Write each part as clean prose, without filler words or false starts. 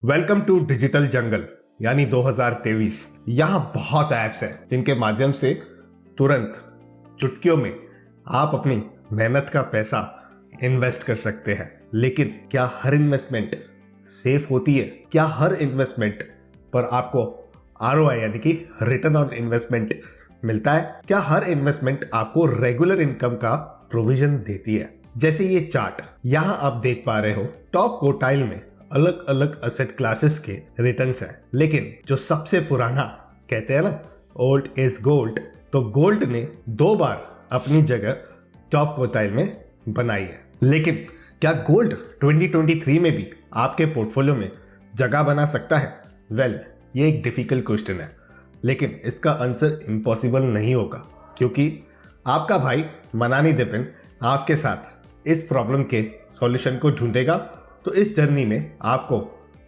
Welcome to digital जंगल यानी 2023। यहाँ बहुत ऐप्स हैं जिनके माध्यम से तुरंत चुटकियों में आप अपनी मेहनत का पैसा इन्वेस्ट कर सकते हैं। लेकिन क्या हर इन्वेस्टमेंट सेफ होती है? क्या हर इन्वेस्टमेंट पर आपको ROI यानी कि रिटर्न ऑन इन्वेस्टमेंट मिलता है? क्या हर इन्वेस्टमेंट आपको रेगुलर इनकम का प्रोविजन देती है? जैसे ये चार्ट यहाँ आप देख पा रहे हो, टॉप क्वार्टाइल में अलग अलग असेट क्लासेस के रिटर्न्स हैं। लेकिन जो सबसे पुराना, कहते हैं ना ओल्ड इज गोल्ड, तो गोल्ड ने 2 बार अपनी जगह टॉप क्वार्टाइल में बनाई है। लेकिन क्या गोल्ड 2023 में भी आपके पोर्टफोलियो में जगह बना सकता है? ये एक डिफिकल्ट क्वेश्चन है, लेकिन इसका आंसर इम्पॉसिबल नहीं होगा, क्योंकि आपका भाई मनानी दिपिन आपके साथ इस प्रॉब्लम के सॉल्यूशन को ढूंढेगा। तो इस जर्नी में आपको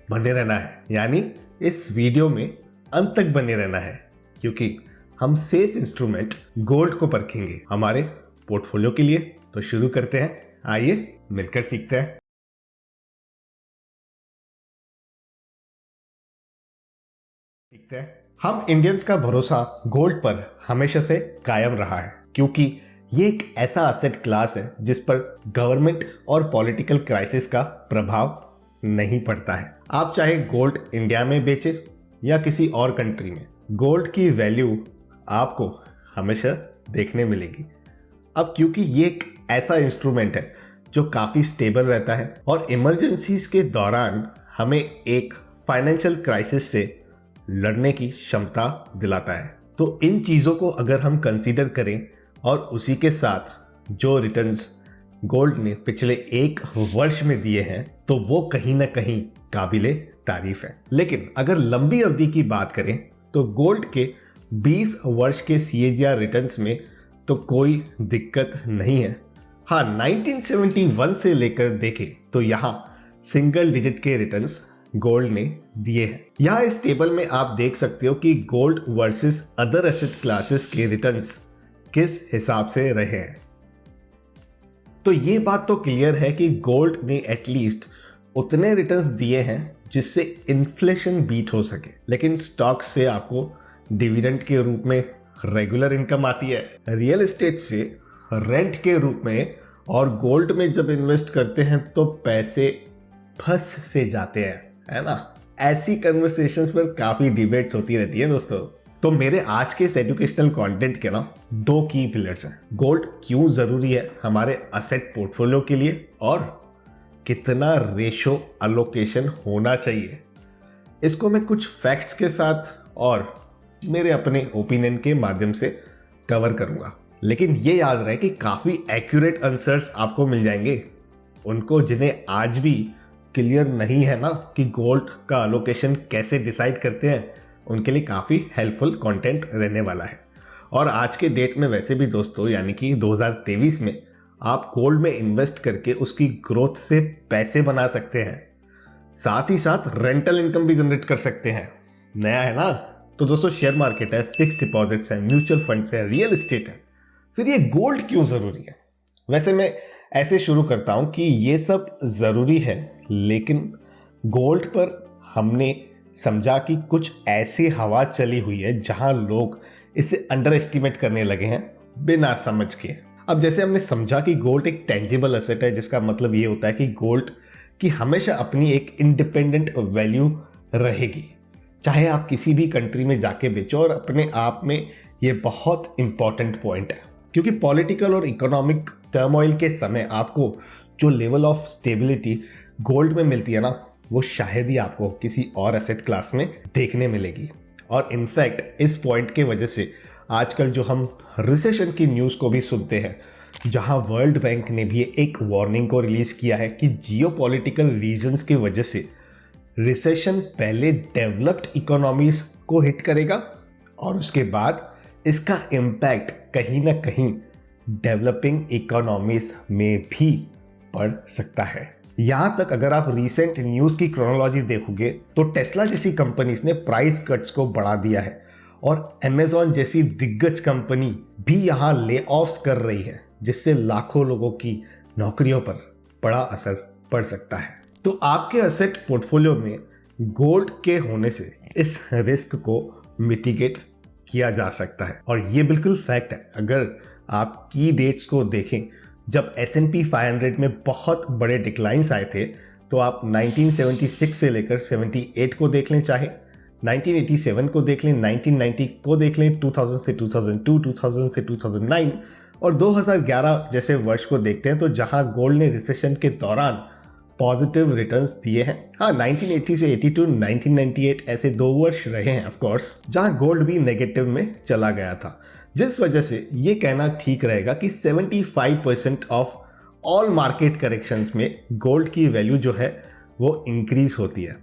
बने रहना है, यानी इस वीडियो में अंत तक बने रहना है, क्योंकि हम सेफ इंस्ट्रूमेंट गोल्ड को परखेंगे हमारे पोर्टफोलियो के लिए। तो शुरू करते हैं, आइए मिलकर सीखते हैं। हम इंडियंस का भरोसा गोल्ड पर हमेशा से कायम रहा है, क्योंकि ये एक ऐसा एसेट क्लास है जिस पर गवर्नमेंट और पॉलिटिकल क्राइसिस का प्रभाव नहीं पड़ता है। आप चाहे गोल्ड इंडिया में बेचे या किसी और कंट्री में, गोल्ड की वैल्यू आपको हमेशा देखने मिलेगी। अब क्योंकि ये एक ऐसा इंस्ट्रूमेंट है जो काफ़ी स्टेबल रहता है और इमरजेंसीज के दौरान हमें एक फाइनेंशियल क्राइसिस से लड़ने की क्षमता दिलाता है। तो इन चीज़ों को अगर हम कंसीडर करें और उसी के साथ जो रिटर्न्स गोल्ड ने पिछले 1 वर्ष में दिए हैं, तो वो कहीं ना कहीं काबिले तारीफ है। लेकिन अगर लंबी अवधि की बात करें तो गोल्ड के 20 वर्ष के CAGR रिटर्न्स में तो कोई दिक्कत नहीं है। हाँ, 1971 से लेकर देखें तो यहाँ सिंगल डिजिट के रिटर्न्स गोल्ड ने दिए हैं। यहाँ इस टेबल में आप देख सकते हो कि gold versus other asset classes के रिटर्न्स किस हिसाब से रहे हैं। तो ये बात तो क्लियर है कि गोल्ड ने एटलीस्ट उतने रिटर्न्स दिए हैं जिससे इन्फ्लेशन बीट हो सके। लेकिन स्टॉक्स से आपको डिविडेंड के रूप में रेगुलर इनकम आती है, रियल एस्टेट से रेंट के रूप में, और गोल्ड में जब इन्वेस्ट करते हैं तो पैसे फंस से जाते हैं, है ना। ऐसी कन्वर्सेशंस पर काफी डिबेट्स होती रहती है दोस्तों। तो मेरे आज के इस एजुकेशनल कंटेंट के ना 2 की पिलर्स हैं। गोल्ड क्यों जरूरी है हमारे असेट पोर्टफोलियो के लिए, और कितना रेशो अलोकेशन होना चाहिए। इसको मैं कुछ फैक्ट्स के साथ और मेरे अपने ओपिनियन के माध्यम से कवर करूंगा। लेकिन ये याद रहे कि काफ़ी एक्यूरेट आंसर्स आपको मिल जाएंगे उनको जिन्हें आज भी क्लियर नहीं है ना कि गोल्ड का अलोकेशन कैसे डिसाइड करते हैं। उनके लिए काफ़ी हेल्पफुल कंटेंट रहने वाला है। और आज के डेट में वैसे भी दोस्तों, यानी कि 2023 में आप गोल्ड में इन्वेस्ट करके उसकी ग्रोथ से पैसे बना सकते हैं, साथ ही साथ रेंटल इनकम भी जनरेट कर सकते हैं। नया है ना। तो दोस्तों, शेयर मार्केट है, फिक्स डिपॉजिट्स है, म्यूचुअल फंड्स है, रियल एस्टेट है, फिर ये गोल्ड क्यों ज़रूरी है? वैसे मैं ऐसे शुरू करता हूँ कि ये सब ज़रूरी है, लेकिन गोल्ड पर हमने समझा कि कुछ ऐसी हवा चली हुई है जहां लोग इसे अंडर एस्टिमेट करने लगे हैं बिना समझ के। अब जैसे हमने समझा कि गोल्ड एक टेंजिबल एसेट है, जिसका मतलब ये होता है कि गोल्ड की हमेशा अपनी एक इंडिपेंडेंट वैल्यू रहेगी, चाहे आप किसी भी कंट्री में जाके बेचो। और अपने आप में ये बहुत इंपॉर्टेंट पॉइंट है, क्योंकि पॉलिटिकल और इकोनॉमिक टर्मोइल के समय आपको जो लेवल ऑफ स्टेबिलिटी गोल्ड में मिलती है ना, वो शायद ही आपको किसी और एसेट क्लास में देखने मिलेगी। और इनफैक्ट इस पॉइंट के वजह से आजकल जो हम रिसेशन की न्यूज़ को भी सुनते हैं, जहां वर्ल्ड बैंक ने भी एक वार्निंग को रिलीज़ किया है कि जियोपॉलिटिकल रीजंस की वजह से रिसेशन पहले डेवलप्ड इकोनॉमीज को हिट करेगा और उसके बाद इसका इम्पैक्ट कहीं ना कहीं डेवलपिंग इकोनॉमीज में भी पड़ सकता है। यहां तक अगर आप रीसेंट न्यूज़ की क्रोनोलॉजी देखोगे तो टेस्ला जैसी कंपनीज ने प्राइस कट्स को बढ़ा दिया है, और अमेज़न जैसी दिग्गज कंपनी भी यहां ले ऑफ्स कर रही है, जिससे लाखों लोगों की नौकरियों पर बड़ा असर पड़ सकता है। तो आपके एसेट पोर्टफोलियो में गोल्ड के होने से इस रिस्क को मिटिगेट किया जा सकता है और ये बिल्कुल फैक्ट है। अगर आप की डेट्स को देखें, जब S&P 500 में बहुत बड़े डिक्लाइंस आए थे, तो आप 1976 से लेकर 78 को देख लें, चाहे 1987 को देख लें, 1990 को देख लें, 2000 से 2002, 2000 से 2009 और 2011 जैसे वर्ष को देखते हैं, तो जहां गोल्ड ने रिसेशन के दौरान पॉजिटिव रिटर्न्स दिए हैं। हाँ, 1980 से 82, 1998 ऐसे 2 वर्ष रहे हैं ऑफ कोर्स, जहां गोल्ड भी नेगेटिव में चला गया था, जिस वजह से ये कहना ठीक रहेगा कि 75% ऑफ ऑल मार्केट करेक्शंस में गोल्ड की वैल्यू जो है वो इंक्रीज होती है।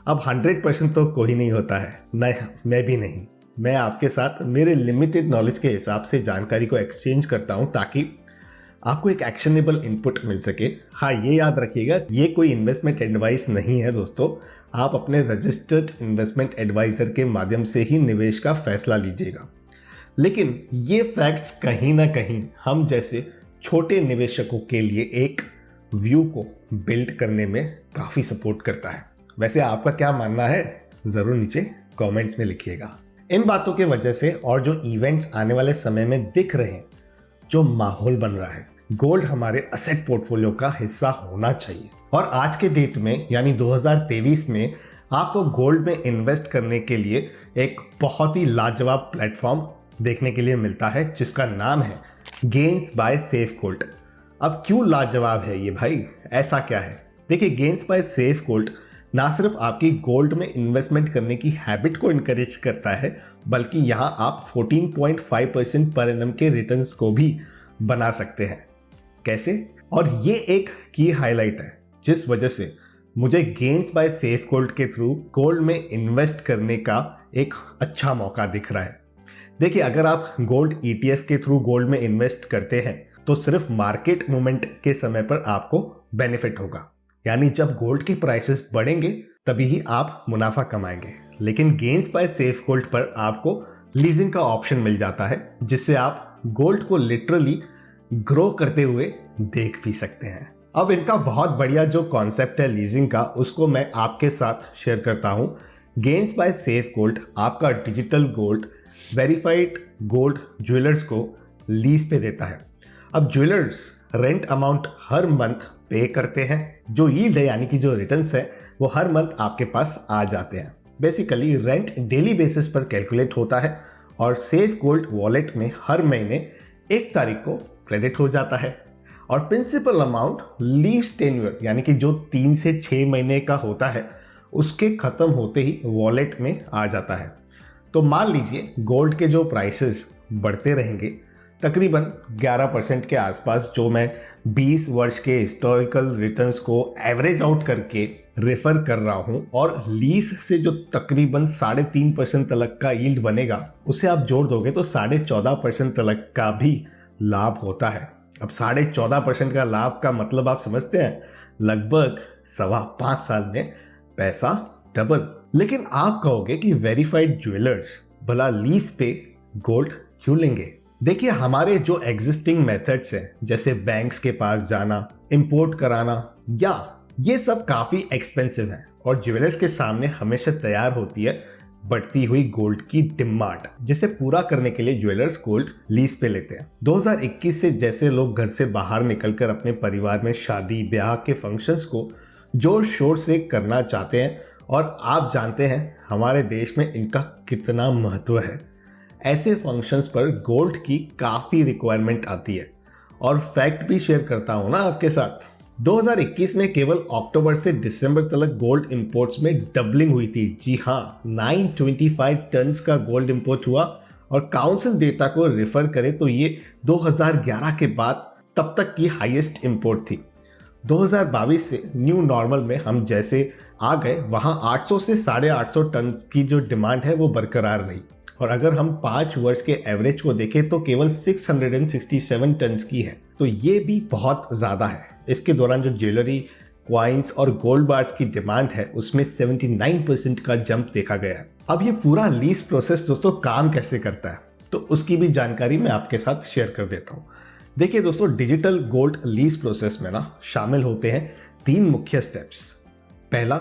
अब 100% तो कोई नहीं होता है, मैं भी नहीं। मैं आपके साथ मेरे लिमिटेड नॉलेज के हिसाब से जानकारी को एक्सचेंज करता हूं ताकि आपको एक एक्शनेबल इनपुट मिल सके। हाँ, ये याद रखिएगा, ये कोई इन्वेस्टमेंट एडवाइस नहीं है दोस्तों। आप अपने रजिस्टर्ड इन्वेस्टमेंट एडवाइजर के माध्यम से ही निवेश का फैसला लीजिएगा। लेकिन ये फैक्ट्स कहीं ना कहीं हम जैसे छोटे निवेशकों के लिए एक व्यू को बिल्ड करने में काफ़ी सपोर्ट करता है। वैसे आपका क्या मानना है, ज़रूर नीचे कमेंट्स में लिखिएगा। इन बातों के वजह से और जो इवेंट्स आने वाले समय में दिख रहे हैं, जो माहौल बन रहा है, गोल्ड हमारे असेट पोर्टफोलियो का हिस्सा होना चाहिए। और आज के डेट में यानी 2023 में आपको गोल्ड में इन्वेस्ट करने के लिए एक बहुत ही लाजवाब प्लेटफॉर्म देखने के लिए मिलता है, जिसका नाम है गेन्स बाय सेफ गोल्ड। अब क्यों लाजवाब है ये भाई, ऐसा क्या है? देखिए, गेन्स बाय सेफ गोल्ड ना सिर्फ आपकी गोल्ड में इन्वेस्टमेंट करने की हैबिट को इनकरेज करता है, बल्कि यहाँ आप 14.5% पर एनम के रिटर्न्स को भी बना सकते हैं। कैसे? और ये एक की हाईलाइट है जिस वजह से मुझे गेन्स बाय सेफ गोल्ड के थ्रू गोल्ड में इन्वेस्ट करने का एक अच्छा मौका दिख रहा है। देखिए, अगर आप गोल्ड ETF के थ्रू गोल्ड में इन्वेस्ट करते हैं तो सिर्फ मार्केट मूवमेंट के समय पर आपको बेनिफिट होगा, यानी जब गोल्ड की प्राइसेस बढ़ेंगे तभी ही आप मुनाफा कमाएंगे। लेकिन गेन्स बाय सेफ गोल्ड पर आपको लीजिंग का ऑप्शन मिल जाता है, जिससे आप गोल्ड को लिटरली ग्रो करते हुए देख भी सकते हैं। अब इनका बहुत बढ़िया जो कॉन्सेप्ट है लीजिंग का, उसको मैं आपके साथ शेयर करता हूँ। गेन्स बाय सेफ गोल्ड आपका digital gold verified gold jewellers को लीज पे देता है। अब ज्वेलर्स रेंट अमाउंट हर मंथ पे करते हैं, जो यील्ड है यानी कि जो रिटर्न्स है वो हर मंथ आपके पास आ जाते हैं। बेसिकली रेंट डेली बेसिस पर कैलकुलेट होता है और सेफ गोल्ड वॉलेट में हर महीने 1 तारीख को क्रेडिट हो जाता है और प्रिंसिपल अमाउंट लीज टेन्योर यानी कि जो 3 से 6 महीने का होता है उसके खत्म होते ही वॉलेट में आ जाता है। तो मान लीजिए गोल्ड के जो प्राइसेस बढ़ते रहेंगे तकरीबन 11% के आसपास, जो मैं 20 वर्ष के हिस्टोरिकल रिटर्न्स को एवरेज आउट करके रेफर कर रहा हूं, और लीज से जो तकरीबन 3.5% तक का यील्ड बनेगा उसे आप जोड़ दोगे तो 14.5% तक का भी लाभ होता है। अब 14.5% का लाभ का मतलब आप समझते हैं, लगभग 5.25 साल में पैसा डबल। लेकिन आप कहोगे कि वेरीफाइड ज्वेलर्स भला लीज पे गोल्ड क्यों लेंगे? देखिए, हमारे जो एग्जिस्टिंग मेथड्स हैं जैसे बैंक्स के पास जाना, इंपोर्ट कराना, या ये सब काफ़ी एक्सपेंसिव है और ज्वेलर्स के सामने हमेशा तैयार होती है बढ़ती हुई गोल्ड की डिमांड, जिसे पूरा करने के लिए ज्वेलर्स गोल्ड लीज पे लेते हैं। 2021 से जैसे लोग घर से बाहर निकलकर अपने परिवार में शादी ब्याह के फंक्शंस को जोर शोर से करना चाहते हैं, और आप जानते हैं हमारे देश में इनका कितना महत्व है। ऐसे फंक्शंस पर गोल्ड की काफ़ी रिक्वायरमेंट आती है। और फैक्ट भी शेयर करता हूँ ना आपके साथ, 2021 में केवल अक्टूबर से दिसंबर तक गोल्ड इंपोर्ट्स में डबलिंग हुई थी। जी हाँ, 925 टन्स का गोल्ड इंपोर्ट हुआ, और काउंसिल डेटा को रेफर करें तो ये 2011 के बाद तब तक की हाईएस्ट इंपोर्ट थी। 2022 से न्यू नॉर्मल में हम जैसे आ गए, वहाँ 800 से 850 टन की जो डिमांड है वो बरकरार रही। और अगर हम 5 वर्ष के एवरेज को देखें तो केवल 667 टन्स की है, तो ये भी बहुत ज़्यादा है। इसके दौरान जो ज्वेलरी, क्वाइंस और गोल्ड बार्स की डिमांड है उसमें 79% का जंप देखा गया है। अब ये पूरा लीज प्रोसेस दोस्तों काम कैसे करता है, तो उसकी भी जानकारी मैं आपके साथ शेयर कर देता हूँ। देखिए दोस्तों, डिजिटल गोल्ड लीज प्रोसेस में ना शामिल होते हैं 3 मुख्य स्टेप्स। पहला,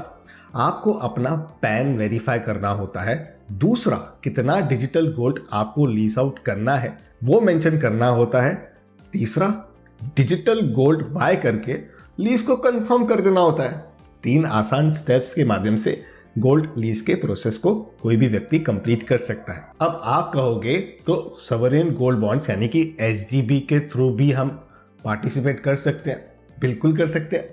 आपको अपना पैन वेरीफाई करना होता है। दूसरा, कितना डिजिटल गोल्ड आपको लीज आउट करना है वो मेंशन करना होता है। तीसरा, डिजिटल गोल्ड बाय करके लीज को कंफर्म कर देना होता है। 3 आसान स्टेप्स के माध्यम से गोल्ड लीज के प्रोसेस को कोई भी व्यक्ति कंप्लीट कर सकता है। अब आप कहोगे तो सॉवरेन गोल्ड बॉन्ड्स यानी कि एसजीबी के थ्रू भी हम पार्टिसिपेट कर सकते हैं। बिल्कुल कर सकते हैं,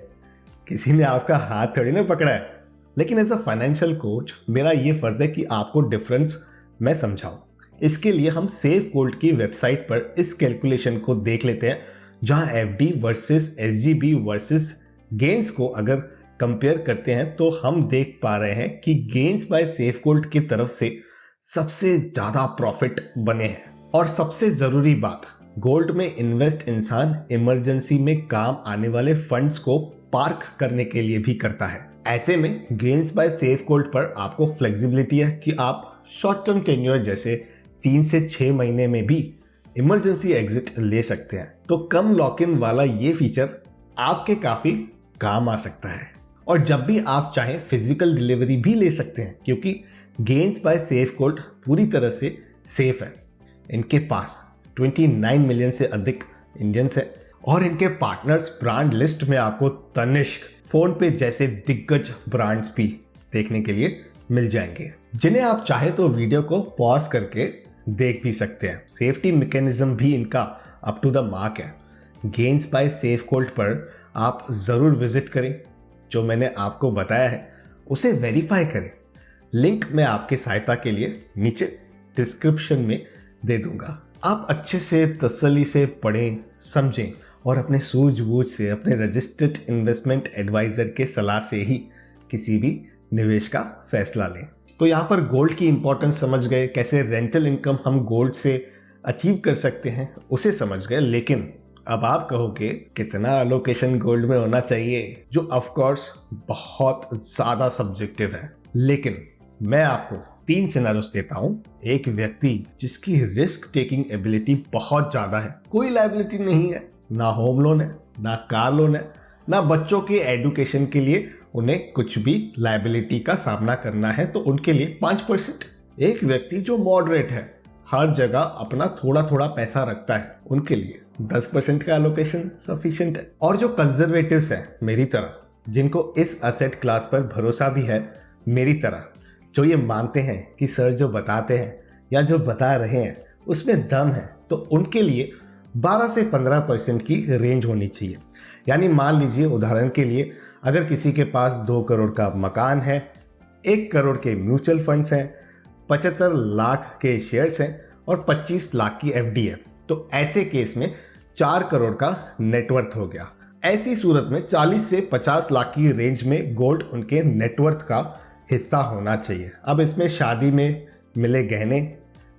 किसी ने आपका हाथ थोड़ी ना पकड़ा है। लेकिन एज अ फाइनेंशियल कोच मेरा ये फर्ज है कि आपको डिफरेंस मैं समझाऊं। इसके लिए हम सेफ गोल्ड की वेबसाइट पर इस कैलकुलेशन को देख लेते हैं, जहां FD versus SGB versus gains को अगर कंपेयर करते हैं तो हम देख पा रहे हैं कि गेन्स बाय सेफ गोल्ड की तरफ से सबसे ज्यादा प्रॉफिट बने हैं। और सबसे जरूरी बात, गोल्ड में इन्वेस्ट इंसान इमरजेंसी में काम आने वाले फंड्स को पार्क करने के लिए भी करता है। ऐसे में गेन्स बाय सेफ गोल्ड पर आपको फ्लेक्सिबिलिटी है कि आप शॉर्ट टर्म टेन्योर जैसे 3 से 6 महीने में भी इमरजेंसी एग्जिट ले सकते हैं। तो कम लॉक इन वाला ये फीचर आपके काफी काम आ सकता है। और जब भी आप चाहें फिजिकल डिलीवरी भी ले सकते हैं, क्योंकि गेन्स बाय सेफ गोल्ड पूरी तरह से सेफ है। इनके पास 29 मिलियन से अधिक इंडियंस है और इनके पार्टनर्स ब्रांड लिस्ट में आपको तनिष्क, फोन पे जैसे दिग्गज ब्रांड्स भी देखने के लिए मिल जाएंगे, जिन्हें आप चाहे तो वीडियो को पॉज करके देख भी सकते हैं। सेफ्टी मैकेनिज्म भी इनका अप टू द मार्क है। गेन्स बाय सेफ गोल्ड पर आप जरूर विजिट करें, जो मैंने आपको बताया है उसे वेरीफाई करें। लिंक मैं आपके सहायता के लिए नीचे डिस्क्रिप्शन में दे दूंगा। आप अच्छे से तसल्ली से पढ़ें, समझें और अपने सूझबूझ से अपने रजिस्टर्ड इन्वेस्टमेंट एडवाइजर के सलाह से ही किसी भी निवेश का फैसला लें। तो यहाँ पर गोल्ड की इंपॉर्टेंस समझ गए, कैसे रेंटल इनकम हम गोल्ड से अचीव कर सकते हैं उसे समझ गए। लेकिन अब आप कहोगे कितना अलोकेशन गोल्ड में होना चाहिए, जो ऑफ कोर्स बहुत ज़्यादा सब्जेक्टिव है। लेकिन मैं आपको 3 सिनेरियोस देता हूं। एक व्यक्ति जिसकी रिस्क टेकिंग एबिलिटी बहुत ज्यादा है, कोई लायबिलिटी नहीं है, ना होम लोन है, ना कार लोन है, ना बच्चों के एजुकेशन के लिए उन्हें कुछ भी लायबिलिटी का सामना करना है, तो उनके लिए 5%। एक व्यक्ति जो मॉडरेट है, हर जगह अपना थोड़ा थोड़ा पैसा रखता है, उनके लिए 10% का एलोकेशन सफिशिएंट है। और जो कंजर्वेटिव्स हैं मेरी तरह, जिनको इस एसेट क्लास पर भरोसा भी है मेरी तरह, जो ये मानते हैं कि सर जो बताते हैं या जो बता रहे हैं उसमें दम है, तो उनके लिए 12 से 15% की रेंज होनी चाहिए। यानी मान लीजिए उदाहरण के लिए, अगर किसी के पास 2 करोड़ का मकान है, 1 करोड़ के म्यूचुअल फंड्स हैं, 75 लाख के शेयर्स हैं और 25 लाख की एफडी है, तो ऐसे केस में 4 करोड़ का नेटवर्थ हो गया। ऐसी सूरत में 40 से 50 लाख की रेंज में गोल्ड उनके नेटवर्थ का हिस्सा होना चाहिए। अब इसमें शादी में मिले गहने,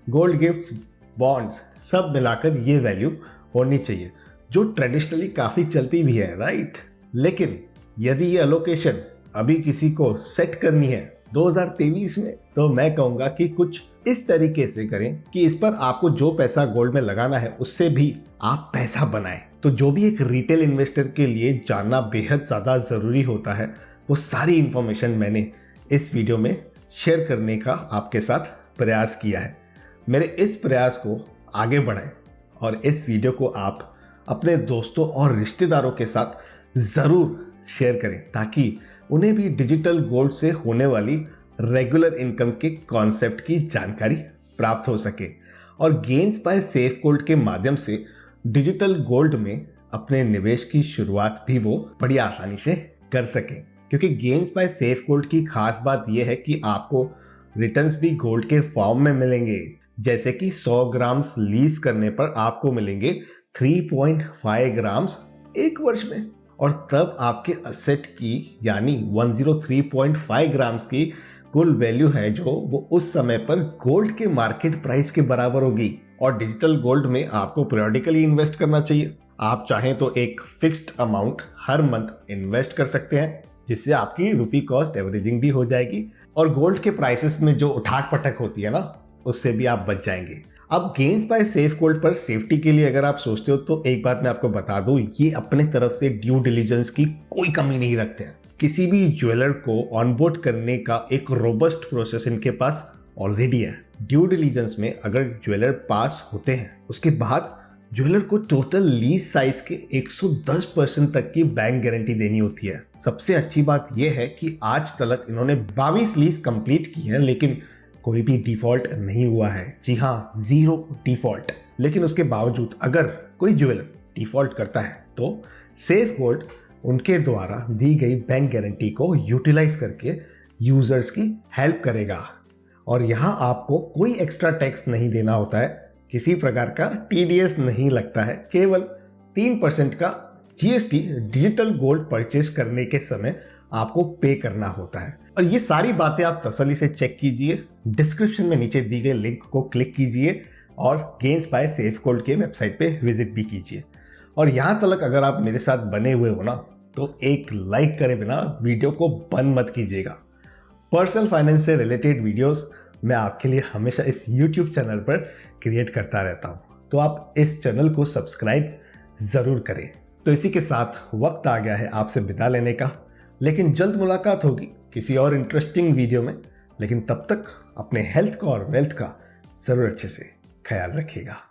गोल्ड गिफ्ट्स, बॉन्ड्स सब मिलाकर ये वैल्यू होनी चाहिए, जो ट्रेडिशनली काफ़ी चलती भी है, राइट। लेकिन यदि ये अलोकेशन अभी किसी को सेट करनी है 2023 में, तो मैं कहूँगा कि कुछ इस तरीके से करें कि इस पर आपको जो पैसा गोल्ड में लगाना है उससे भी आप पैसा बनाएं। तो जो भी एक रिटेल इन्वेस्टर के लिए जानना बेहद ज़्यादा ज़रूरी होता है, वो सारी इंफॉर्मेशन मैंने इस वीडियो में शेयर करने का आपके साथ प्रयास किया है। मेरे इस प्रयास को आगे बढ़ाएं और इस वीडियो को आप अपने दोस्तों और रिश्तेदारों के साथ ज़रूर शेयर करें, ताकि उन्हें भी डिजिटल गोल्ड से होने वाली रेगुलर इनकम के कॉन्सेप्ट की जानकारी प्राप्त हो सके और गेन्स बाय सेफ गोल्ड के माध्यम से डिजिटल गोल्ड में अपने निवेश की शुरुआत भी वो बड़ी आसानी से कर सकें। क्योंकि गेन्स बाय सेफ गोल्ड की खास बात यह है कि आपको रिटर्न्स भी गोल्ड के फॉर्म में मिलेंगे। जैसे कि 100 ग्राम्स लीज करने पर आपको मिलेंगे 3.5 ग्राम्स 1 वर्ष में, और तब आपके असेट की यानी 103.5 ग्राम्स की कुल वैल्यू है जो वो उस समय पर गोल्ड के मार्केट प्राइस के बराबर होगी। और डिजिटल गोल्ड में आपको पीरियडिकली इन्वेस्ट करना चाहिए। आप चाहें तो एक फिक्स्ड अमाउंट हर मंथ इन्वेस्ट कर सकते हैं, जिससे आपकी रुपी कॉस्ट एवरेजिंग भी हो जाएगी और गोल्ड के प्राइसेस में जो उठाक पटक होती है ना, उससे भी आप बच जाएंगे। अब गेन्स बाय सेफ गोल्ड पर सेफ्टी के लिए अगर आप सोचते हो, तो एक बात मैं आपको बता दूं, ये अपने तरफ से ड्यू डिलीजेंस की कोई कमी नहीं रखते हैं। किसी भी ज्वेलर को ऑनबोर्ड करने का एक रोबस्ट प्रोसेस इनके पास ऑलरेडी है। ड्यू डिलीजेंस में अगर ज्वेलर पास होते हैं उसके बाद ज्वेलर को टोटल लीज साइज के 110% तक की बैंक गारंटी देनी होती है। सबसे अच्छी बात यह है कि आज तक इन्होंने 22 लीज कंप्लीट की है लेकिन कोई भी डिफॉल्ट नहीं हुआ है। जी हाँ, 0 डिफॉल्ट। लेकिन उसके बावजूद अगर कोई ज्वेलर डिफॉल्ट करता है तो सेफ गोल्ड उनके द्वारा दी गई बैंक गारंटी को यूटिलाइज करके यूजर्स की हेल्प करेगा और यहाँ आपको कोई एक्स्ट्रा टैक्स नहीं देना होता है, किसी प्रकार का TDS नहीं लगता है। केवल 3% का GST डिजिटल गोल्ड परचेस करने के समय आपको पे करना होता है। और ये सारी बातें आप तसल्ली से चेक कीजिए, डिस्क्रिप्शन में नीचे दी गई लिंक को क्लिक कीजिए और गेन्स बाय सेफ गोल्ड के वेबसाइट पे विजिट भी कीजिए। और यहाँ तक अगर आप मेरे साथ बने हुए हो ना तो एक लाइक करे बिना वीडियो को बंद मत कीजिएगा। पर्सनल फाइनेंस से रिलेटेड वीडियोस मैं आपके लिए हमेशा इस YouTube चैनल पर क्रिएट करता रहता हूँ, तो आप इस चैनल को सब्सक्राइब ज़रूर करें। तो इसी के साथ वक्त आ गया है आपसे विदा लेने का, लेकिन जल्द मुलाकात होगी किसी और इंटरेस्टिंग वीडियो में। लेकिन तब तक अपने हेल्थ का और वेल्थ का ज़रूर अच्छे से ख्याल रखिएगा।